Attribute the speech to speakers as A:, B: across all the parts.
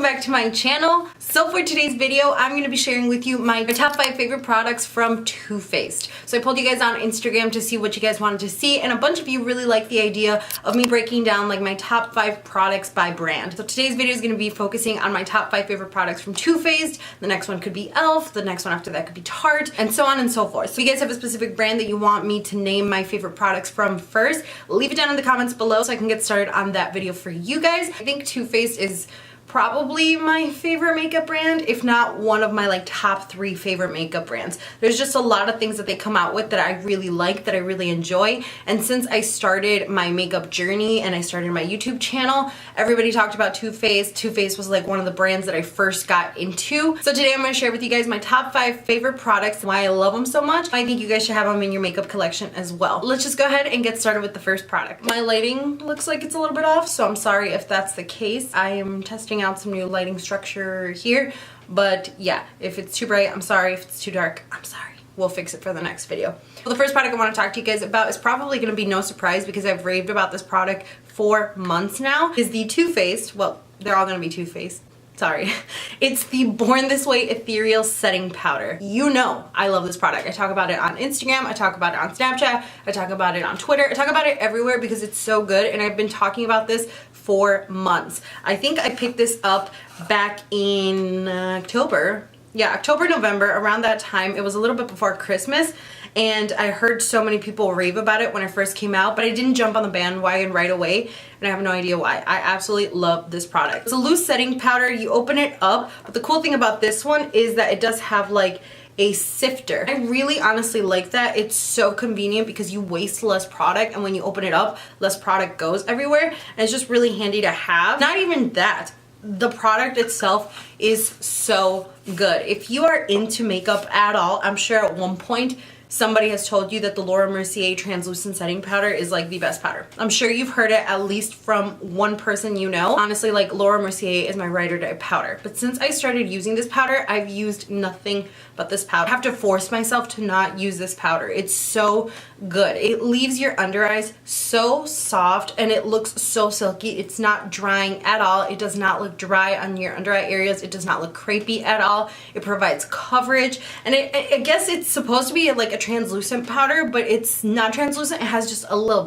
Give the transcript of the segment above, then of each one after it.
A: welcome back to my channel. So for today's video, I'm going to be sharing with you my top 5 favorite products from Too Faced. So I pulled you guys on Instagram to see what you guys wanted to see, and a bunch of you really liked the idea of me breaking down like my top 5 products by brand. So today's video is going to be focusing on my top 5 favorite products from Too Faced. The next one could be e.l.f., the next one after that could be Tarte, and so on and so forth. So if you guys have a specific brand that you want me to name my favorite products from first, leave it down in the comments below so I can get started on that video for you guys. I think Too Faced is probably my favorite makeup brand, if not one of my like top 3 favorite makeup brands. There's just a lot of things that they come out with that I really like, that I really enjoy, and since I started my makeup journey and I started my YouTube channel, everybody talked about Too Faced. Too Faced was like one of the brands that I first got into. So today I'm going to share with you guys my top 5 favorite products and why I love them so much. I think you guys should have them in your makeup collection as well. Let's just go ahead and get started with the first product. My lighting looks like it's a little bit off, so I'm sorry if that's the case. I am testing out some new lighting structure here, but yeah, if it's too bright, I'm sorry. If it's too dark, I'm sorry. We'll fix it for the next video. Well, the first product I want to talk to you guys about is probably going to be no surprise because I've raved about this product for months now. Is the Too Faced, well, they're all going to be Too Faced. Sorry. It's the Born This Way Ethereal Setting Powder. You know I love this product. I talk about it on Instagram, I talk about it on Snapchat, I talk about it on Twitter, I talk about it everywhere because it's so good, and I've been talking about this for months. I think I picked this up back in October. Yeah, October, November, around that time. It was a little bit before Christmas, and I heard so many people rave about it when it first came out, but I didn't jump on the bandwagon right away, and I have no idea why. I absolutely love this product. It's a loose setting powder. You open it up, but the cool thing about this one is that it does have like a sifter. I really honestly like that. It's so convenient because you waste less product, and when you open it up, less product goes everywhere, and it's just really handy to have. Not even that, the product itself is so good. If you are into makeup at all, I'm sure at one point somebody has told you that the Laura Mercier translucent setting powder is like the best powder. I'm sure you've heard it at least from one person you know. Honestly, like Laura Mercier is my ride or die powder. But since I started using this powder, I've used nothing but this powder. I have to force myself to not use this powder. It's so good. It leaves your under eyes so soft and it looks so silky. It's not drying at all. It does not look dry on your under eye areas. It does not look crepey at all. It provides coverage, and I guess it's supposed to be like a translucent powder, but it's not translucent. It has just a little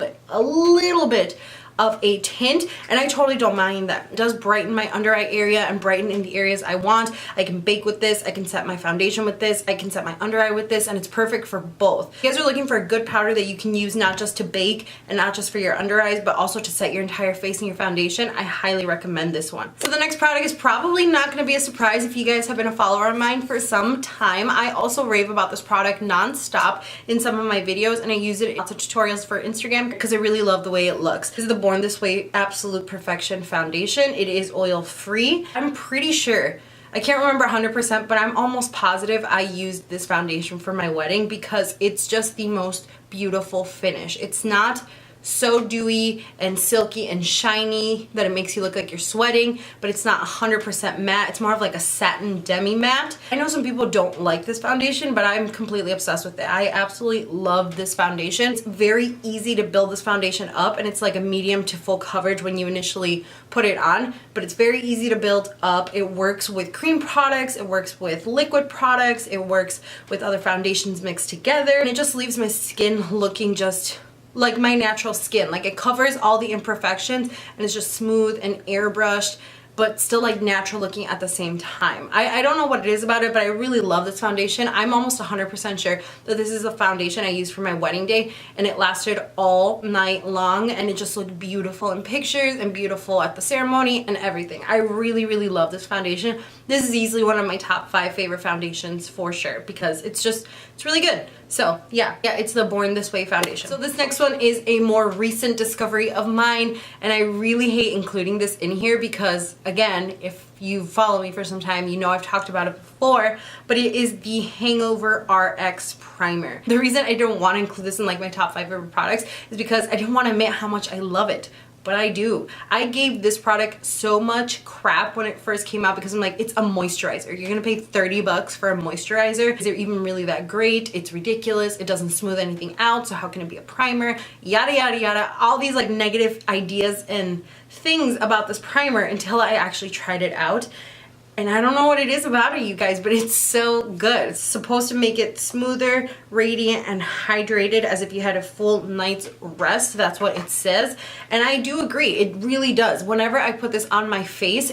A: bit of a tint, and I totally don't mind that. It does brighten my under eye area and brighten in the areas I want. I can bake with this, I can set my foundation with this, I can set my under eye with this, and it's perfect for both. If you guys are looking for a good powder that you can use not just to bake and not just for your under eyes, but also to set your entire face and your foundation, I highly recommend this one. So the next product is probably not going to be a surprise if you guys have been a follower of mine for some time. I also rave about this product non-stop in some of my videos, and I use it in lots of tutorials for Instagram because I really love the way it looks. This is the Born This Way Absolute Perfection Foundation. It is oil free. I'm pretty sure, I can't remember 100%, but I'm almost positive I used this foundation for my wedding because it's just the most beautiful finish. It's not so dewy and silky and shiny that it makes you look like you're sweating, but it's not 100% matte. It's more of like a satin demi matte. I know some people don't like this foundation, but I'm completely obsessed with it. I absolutely love this foundation. It's very easy to build this foundation up, and it's like a medium to full coverage when you initially put it on, but it's very easy to build up. It works with cream products, it works with liquid products, it works with other foundations mixed together, and it just leaves my skin looking just like my natural skin. Like, it covers all the imperfections and it's just smooth and airbrushed, but still like natural looking at the same time. I don't know what it is about it, but I really love this foundation. I'm almost 100% sure that this is a foundation I used for my wedding day, and it lasted all night long, and it just looked beautiful in pictures and beautiful at the ceremony and everything. I really, really love this foundation. This is easily one of my top 5 favorite foundations for sure because it's really good. So yeah, it's the Born This Way foundation. So this next one is a more recent discovery of mine, and I really hate including this in here because, again, if you follow me for some time, you know I've talked about it before, but it is the Hangover RX Primer. The reason I don't want to include this in like my top 5 favorite products is because I didn't want to admit how much I love it. but I do. I gave this product so much crap when it first came out because I'm like, it's a moisturizer. You're gonna pay 30 bucks for a moisturizer. Is it even really that great? It's ridiculous. It doesn't smooth anything out, so how can it be a primer? Yada, yada, yada. All these like negative ideas and things about this primer until I actually tried it out. And I don't know what it is about it, you guys, but it's so good. It's supposed to make it smoother, radiant, and hydrated as if you had a full night's rest. That's what it says. And I do agree, it really does. Whenever I put this on my face,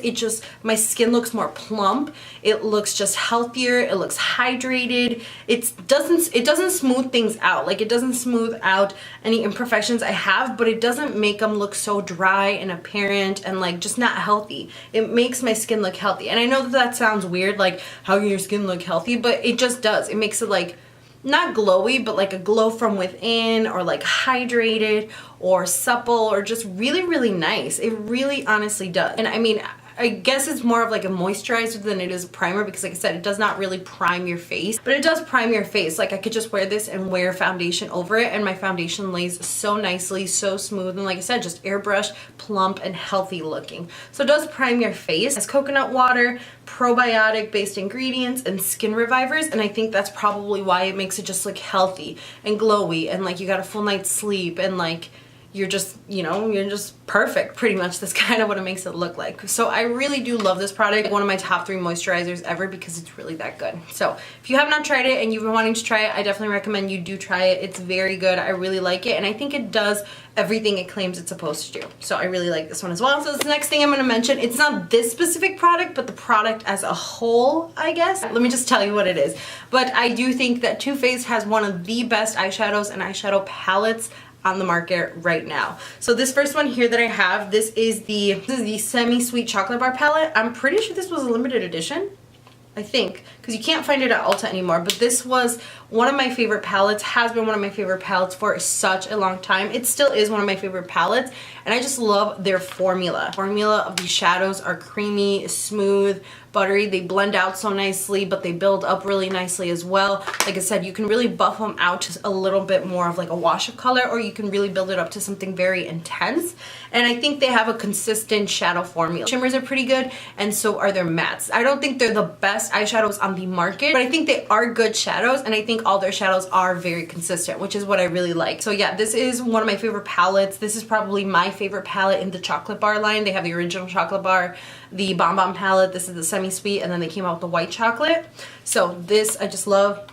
A: my skin looks more plump. It looks just healthier. It looks hydrated. It doesn't smooth things out. Like, it doesn't smooth out any imperfections I have, but it doesn't make them look so dry and apparent and like just not healthy. It makes my skin look healthy. And I know that sounds weird, like how can your skin look healthy, but it just does. It makes it like not glowy, but like a glow from within, or like hydrated or supple, or just really, really nice. It really honestly does. And I mean, I guess it's more of like a moisturizer than it is a primer because, like I said, it does not really prime your face, but it does prime your face. Like, I could just wear this and wear foundation over it, and my foundation lays so nicely, so smooth, and like I said, just airbrush, plump, and healthy looking. So it does prime your face. It has coconut water, probiotic based ingredients, and skin revivers, and I think that's probably why it makes it just look healthy and glowy, and like you got a full night's sleep, and like you're just, you know, you're just perfect pretty much. That's kind of what it makes it look like. So I really do love this product. One of my top 3 moisturizers ever because it's really that good. So if you have not tried it and you've been wanting to try it, I definitely recommend you do try it. It's very good. I really like it, and I think it does everything it claims it's supposed to do. So I really like this one as well. So this next thing I'm going to mention, it's not this specific product, but the product as a whole, I guess. Let me just tell you what it is. But I do think that Too Faced has one of the best eyeshadows and eyeshadow palettes on the market right now. So this first one here that I have, this is the semi-sweet chocolate bar palette. I'm pretty sure this was a limited edition, I think, because you can't find it at Ulta anymore, but this was one of my favorite palettes, has been one of my favorite palettes for such a long time. It still is one of my favorite palettes, and I just love their formula. The formula of these shadows are creamy, smooth, buttery. They blend out so nicely, but they build up really nicely as well. Like I said, you can really buff them out to a little bit more of like a wash of color, or you can really build it up to something very intense. And I think they have a consistent shadow formula. Shimmers are pretty good, and so are their mattes. I don't think they're the best eyeshadows on the market, but I think they are good shadows, and I think all their shadows are very consistent, which is what I really like. So yeah, this is one of my favorite palettes. This is probably my favorite palette in the chocolate bar line. They have the original chocolate bar, the Bon Bon palette, this is the semi-sweet, and then they came out with the white chocolate. So this I just love.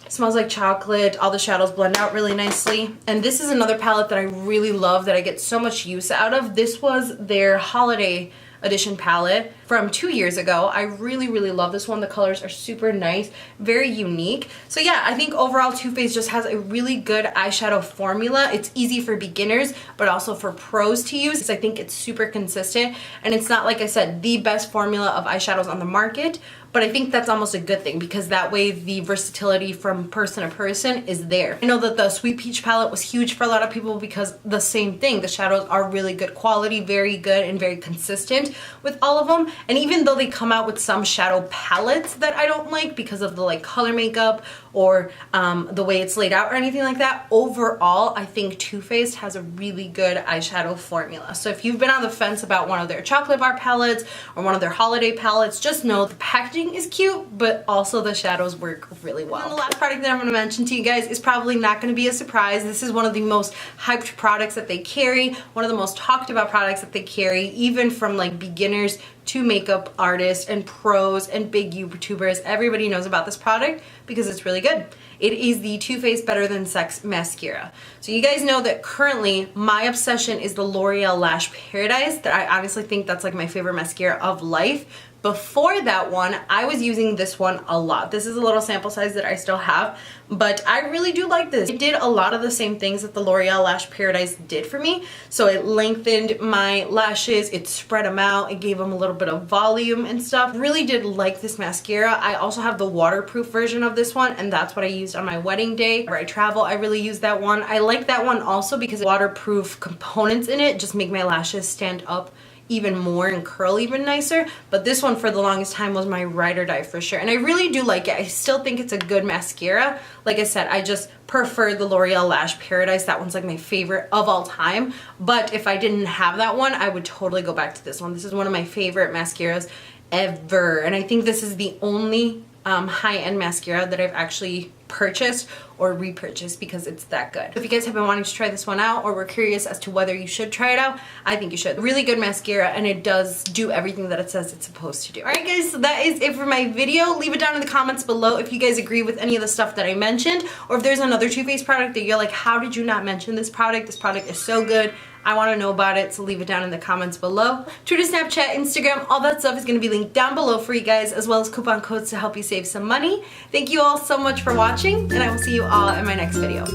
A: It smells like chocolate. All the shadows blend out really nicely. And this is another palette that I really love, that I get so much use out of. This was their holiday edition palette from 2 years ago. I really, really love this one. The colors are super nice, very unique. So yeah, I think overall Too Faced just has a really good eyeshadow formula. It's easy for beginners, but also for pros to use. I think it's super consistent, and it's not, like I said, the best formula of eyeshadows on the market, but I think that's almost a good thing because that way the versatility from person to person is there. I know that the Sweet Peach palette was huge for a lot of people because the same thing, the shadows are really good quality, very good and very consistent with all of them. And even though they come out with some shadow palettes that I don't like because of the like color makeup or the way it's laid out or anything like that, overall I think Too Faced has a really good eyeshadow formula. So if you've been on the fence about one of their chocolate bar palettes or one of their holiday palettes, just know the packaging is cute, but also the shadows work really well. And the last product that I'm going to mention to you guys is probably not going to be a surprise. This is one of the most hyped products that they carry, one of the most talked about products that they carry, even from like beginners to makeup artists and pros and big YouTubers. Everybody knows about this product because it's really good. It is the Too Faced Better Than Sex Mascara. So you guys know that currently my obsession is the L'Oreal Lash Paradise. That I honestly think that's like my favorite mascara of life. Before that one, I was using this one a lot. This is a little sample size that I still have, but I really do like this. It did a lot of the same things that the L'Oreal Lash Paradise did for me. So it lengthened my lashes, it spread them out, it gave them a little bit of volume and stuff. Really did like this mascara. I also have the waterproof version of this one, and that's what I used on my wedding day. Where I travel, I really use that one. I like that one also because waterproof components in it just make my lashes stand up even more and curl even nicer. But this one for the longest time was my ride or die for sure. And I really do like it. I still think it's a good mascara. Like I said, I just prefer the L'Oreal Lash Paradise. That one's like my favorite of all time. But if I didn't have that one, I would totally go back to this one. This is one of my favorite mascaras ever. And I think this is the only high-end mascara that I've actually purchased or repurchased because it's that good. If you guys have been wanting to try this one out or were curious as to whether you should try it out, I think you should. Really good mascara, and it does do everything that it says it's supposed to do. Alright guys, so that is it for my video. Leave it down in the comments below if you guys agree with any of the stuff that I mentioned, or if there's another Too Faced product that you're like, how did you not mention this product? This product is so good. I want to know about it, so leave it down in the comments below. Twitter, Snapchat, Instagram, all that stuff is going to be linked down below for you guys, as well as coupon codes to help you save some money. Thank you all so much for watching, and I will see you all in my next video.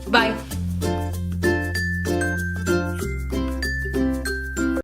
A: Bye.